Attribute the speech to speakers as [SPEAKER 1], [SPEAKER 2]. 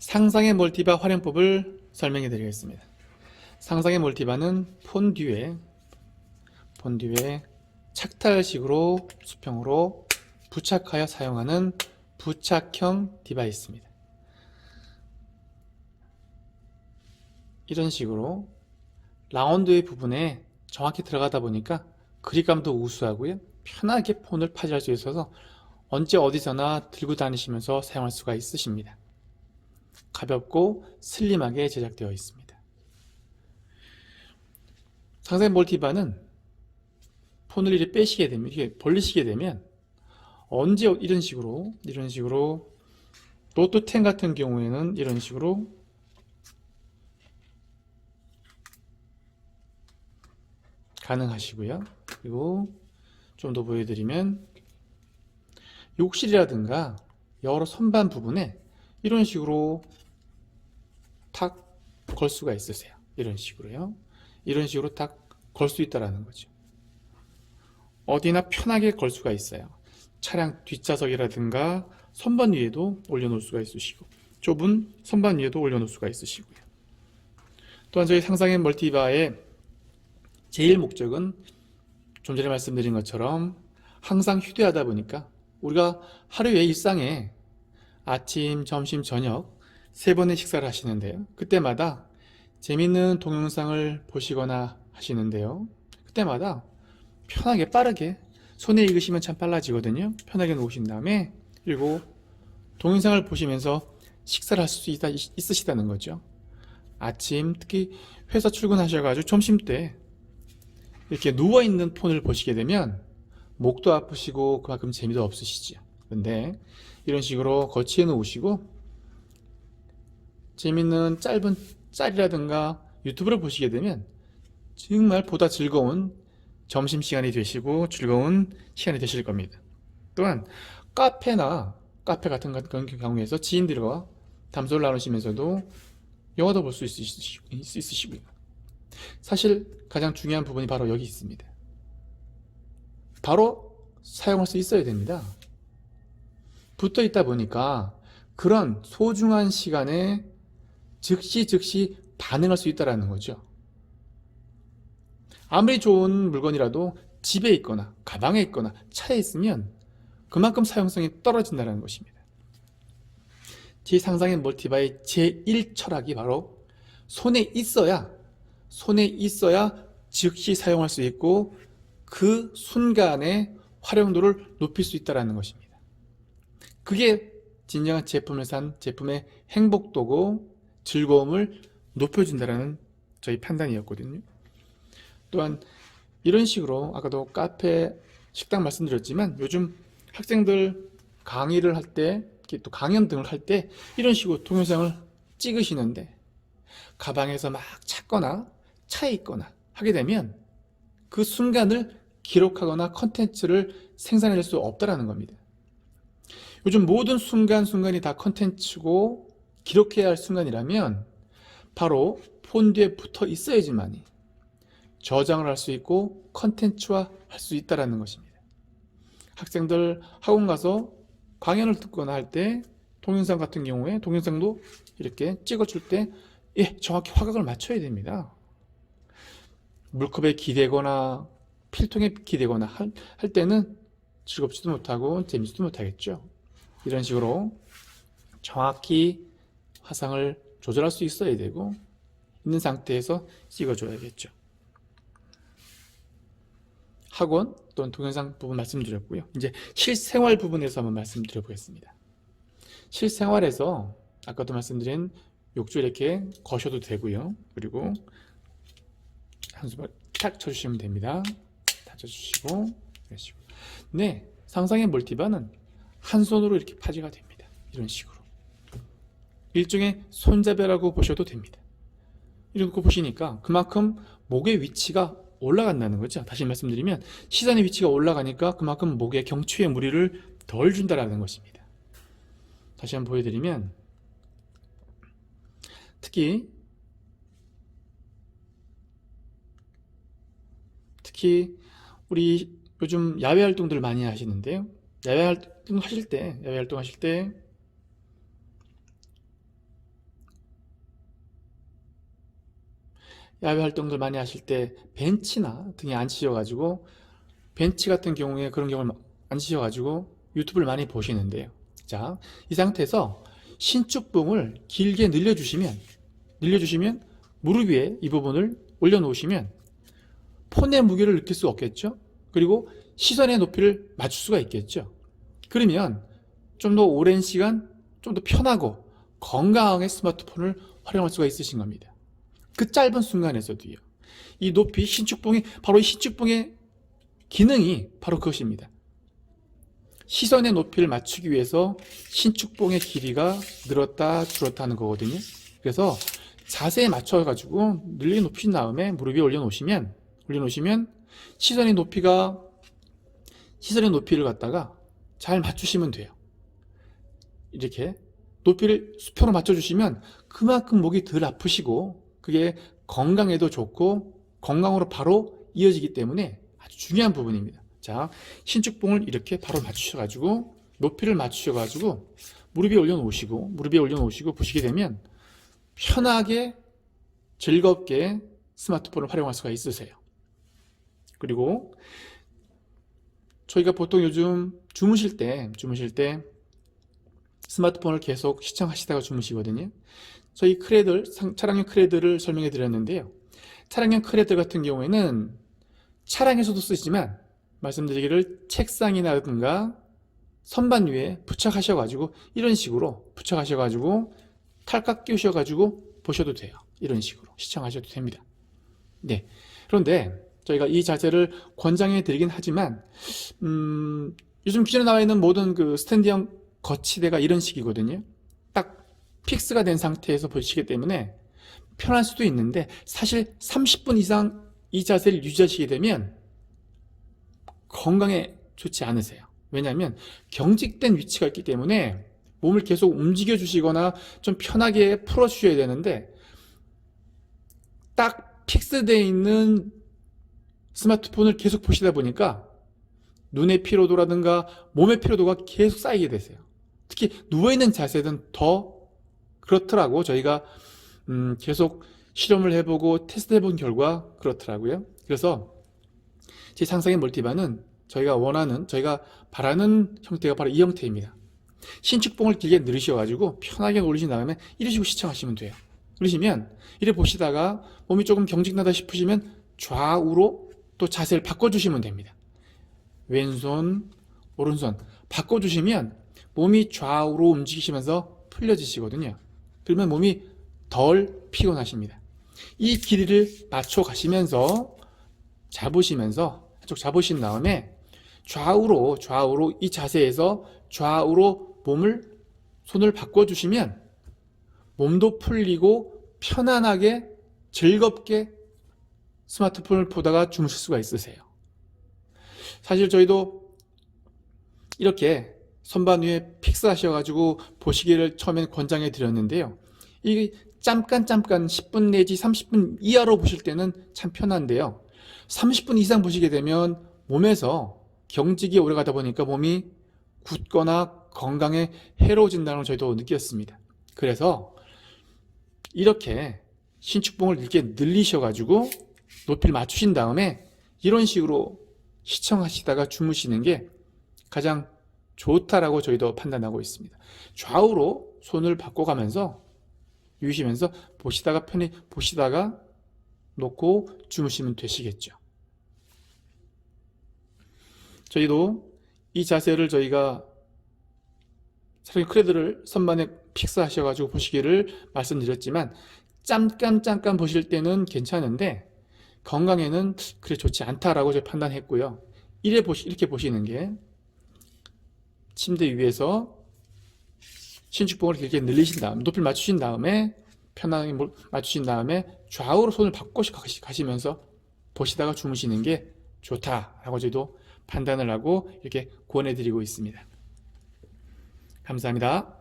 [SPEAKER 1] 상상의 멀티바 활용법을 설명해 드리겠습니다. 상상의 멀티바는 폰듀에 착탈식으로 수평으로 부착하여 사용하는 부착형 디바이스입니다. 이런 식으로 라운드의 부분에 정확히 들어가다 보니까 그립감도 우수하고요. 편하게 폰을 파지할 수 있어서 언제 어디서나 들고 다니시면서 사용할 수가 있으십니다. 가볍고 슬림하게 제작되어 있습니다. 상상의 멀티바는 폰을 이렇게 빼시게 되면, 이렇게 벌리시게 되면 언제 이런 식으로 노트 10 같은 경우에는 이런 식으로 가능하시고요. 그리고 좀 더 보여드리면 욕실이라든가 여러 선반 부분에 이런 식으로 탁 걸 수가 있으세요. 이런 식으로요. 이런 식으로 탁 걸 수 있다라는 거죠. 어디나 편하게 걸 수가 있어요. 차량 뒷좌석이라든가 선반 위에도 올려놓을 수가 있으시고 좁은 선반 위에도 올려놓을 수가 있으시고요. 또한 저희 상상의 멀티바의 제일 목적은 좀 전에 말씀드린 것처럼 항상 휴대하다 보니까 우리가 하루의 일상에 아침, 점심, 저녁 3번의 식사를 하시는데요. 그때마다 재밌는 동영상을 보시거나 하시는데요. 그때마다 편하게 빠르게 손에 읽으시면 참 빨라지거든요. 편하게 놓으신 다음에 그리고 동영상을 보시면서 식사를 할 수 있으시다는 거죠. 아침 특히 회사 출근하셔가지고 점심때 이렇게 누워있는 폰을 보시게 되면 목도 아프시고 그만큼 재미도 없으시죠. 그런데 이런 식으로 거치해 놓으시고 재밌는 짧은 짤이라든가 유튜브를 보시게 되면 정말 보다 즐거운 점심시간이 되시고 즐거운 시간이 되실 겁니다. 또한 카페 같은 경우에서 지인들과 담소를 나누시면서도 영화도 볼 수 있으시고요. 사실 가장 중요한 부분이 바로 여기 있습니다. 바로 사용할 수 있어야 됩니다. 붙어 있다 보니까 그런 소중한 시간에 즉시 반응할 수 있다는 거죠. 아무리 좋은 물건이라도 집에 있거나 가방에 있거나 차에 있으면 그만큼 사용성이 떨어진다는 것입니다. 제 상상의 멀티바의 제1철학이 바로 손에 있어야 즉시 사용할 수 있고 그 순간의 활용도를 높일 수 있다는 것입니다. 그게 진정한 제품을 산 제품의 행복도고 즐거움을 높여준다는 저희 판단이었거든요. 또한 이런 식으로 아까도 카페, 식당 말씀드렸지만 요즘 학생들 강의를 할 때, 또 강연 등을 할 때 이런 식으로 동영상을 찍으시는데 가방에서 막 찾거나 차에 있거나 하게 되면 그 순간을 기록하거나 컨텐츠를 생산해낼 수 없다는 겁니다. 요즘 모든 순간순간이 다 컨텐츠고 기록해야 할 순간이라면 바로 폰 뒤에 붙어 있어야지만이 저장을 할 수 있고 컨텐츠화 할 수 있다는 것입니다. 학생들 학원 가서 강연을 듣거나 할 때 동영상 같은 경우에 동영상도 이렇게 찍어줄 때 정확히 화각을 맞춰야 됩니다. 물컵에 기대거나 필통에 기대거나 할 때는 즐겁지도 못하고 재밌지도 못하겠죠. 이런 식으로 정확히 화상을 조절할 수 있어야 되고 있는 상태에서 찍어줘야겠죠. 학원 또는 동영상 부분 말씀드렸고요. 이제 실생활 부분에서 한번 말씀드려 보겠습니다. 실생활에서 아까도 말씀드린 욕조 이렇게 거셔도 되고요. 그리고 한 수발 탁 쳐주시면 됩니다. 다 쳐주시고 이러시고. 네, 상상의 멀티바는 한 손으로 이렇게 파지가 됩니다. 이런 식으로 일종의 손잡이라고 보셔도 됩니다. 이렇게 보시니까 그만큼 목의 위치가 올라간다는 거죠. 다시 말씀드리면 시선의 위치가 올라가니까 그만큼 목에 경추의 무리를 덜 준다는 것입니다. 다시 한번 보여드리면 특히 우리 요즘 야외 활동들을 많이 하시는데요. 야외 활동하실 때 야외 활동들 많이 하실 때 벤치나 등에 앉으셔가지고 벤치 같은 경우에 그런 경우를 앉으셔가지고 유튜브를 많이 보시는데요. 자, 이 상태에서 신축봉을 길게 늘려주시면 무릎 위에 이 부분을 올려놓으시면 폰의 무게를 느낄 수 없겠죠. 그리고 시선의 높이를 맞출 수가 있겠죠. 그러면 좀 더 오랜 시간 좀 더 편하고 건강하게 스마트폰을 활용할 수가 있으신 겁니다. 그 짧은 순간에서도요. 이 높이 신축봉이 바로 이 신축봉의 기능이 바로 그것입니다. 시선의 높이를 맞추기 위해서 신축봉의 길이가 늘었다 줄었다 하는 거거든요. 그래서 자세에 맞춰가지고 늘리 높이신 다음에 무릎 위에 올려놓으시면 시선의 높이를 갖다가 잘 맞추시면 돼요. 이렇게 높이를 수평으로 맞춰주시면 그만큼 목이 덜 아프시고 그게 건강에도 좋고 건강으로 바로 이어지기 때문에 아주 중요한 부분입니다. 자, 신축봉을 이렇게 바로 맞추셔가지고 높이를 맞추셔가지고 무릎 위에 올려놓으시고 보시게 되면 편하게 즐겁게 스마트폰을 활용할 수가 있으세요. 그리고 저희가 보통 요즘 주무실 때 스마트폰을 계속 시청하시다가 주무시거든요. 저희 차량용 크레드를 설명해 드렸는데요. 차량용 크레드 같은 경우에는 차량에서도 쓰지만 말씀드리기를 책상이라든가 선반 위에 부착하셔가지고 이런 식으로 부착하셔가지고 탈각 끼우셔가지고 보셔도 돼요. 이런 식으로 시청하셔도 됩니다. 네. 그런데 저희가 이 자세를 권장해 드리긴 하지만 요즘 기존에 나와 있는 모든 그 스탠드형 거치대가 이런 식이거든요. 딱 픽스가 된 상태에서 보시기 때문에 편할 수도 있는데 사실 30분 이상 이 자세를 유지하시게 되면 건강에 좋지 않으세요. 왜냐하면 경직된 위치가 있기 때문에 몸을 계속 움직여 주시거나 좀 편하게 풀어 주셔야 되는데 딱 픽스되어 있는 스마트폰을 계속 보시다 보니까 눈의 피로도라든가 몸의 피로도가 계속 쌓이게 되세요. 특히 누워있는 자세는 더 그렇더라고. 저희가 계속 실험을 해보고 테스트 해본 결과 그렇더라고요. 그래서 제 상상의 멀티바는 저희가 바라는 형태가 바로 이 형태입니다. 신축봉을 길게 늘으셔가지고 편하게 올리신 다음에 이러시고 시청하시면 돼요. 그러시면 이래 보시다가 몸이 조금 경직나다 싶으시면 좌우로 또 자세를 바꿔주시면 됩니다. 왼손, 오른손 바꿔주시면 몸이 좌우로 움직이시면서 풀려지시거든요. 그러면 몸이 덜 피곤하십니다. 이 길이를 맞춰 가시면서 한쪽 잡으신 다음에 좌우로 이 자세에서 좌우로 손을 바꿔주시면 몸도 풀리고 편안하게 즐겁게 스마트폰을 보다가 주무실 수가 있으세요. 사실 저희도 이렇게 선반 위에 픽스 하셔가지고 보시기를 처음엔 권장해 드렸는데요. 이게 잠깐 10분 내지 30분 이하로 보실 때는 참 편한데요. 30분 이상 보시게 되면 몸에서 경직이 오래가다 보니까 몸이 굳거나 건강에 해로워진다는 걸 저희도 느꼈습니다. 그래서 이렇게 신축봉을 이렇게 늘리셔가지고 높이를 맞추신 다음에 이런 식으로 시청하시다가 주무시는 게 가장 좋다라고 저희도 판단하고 있습니다. 좌우로 손을 바꿔가면서 누우시면서 편히 보시다가 놓고 주무시면 되시겠죠. 저희도 이 자세를 저희가 차량용 크레드를 선반에 픽스하셔가지고 보시기를 말씀드렸지만 잠깐 보실 때는 괜찮은데 건강에는 그래 좋지 않다라고 저희 판단했고요. 이렇게 보시는 게 침대 위에서 신축봉을 길게 늘리신 다음 높이를 맞추신 다음에 편하게 맞추신 다음에 좌우로 손을 바꿔 가시면서 보시다가 주무시는 게 좋다라고 저희도 판단을 하고 이렇게 권해드리고 있습니다. 감사합니다.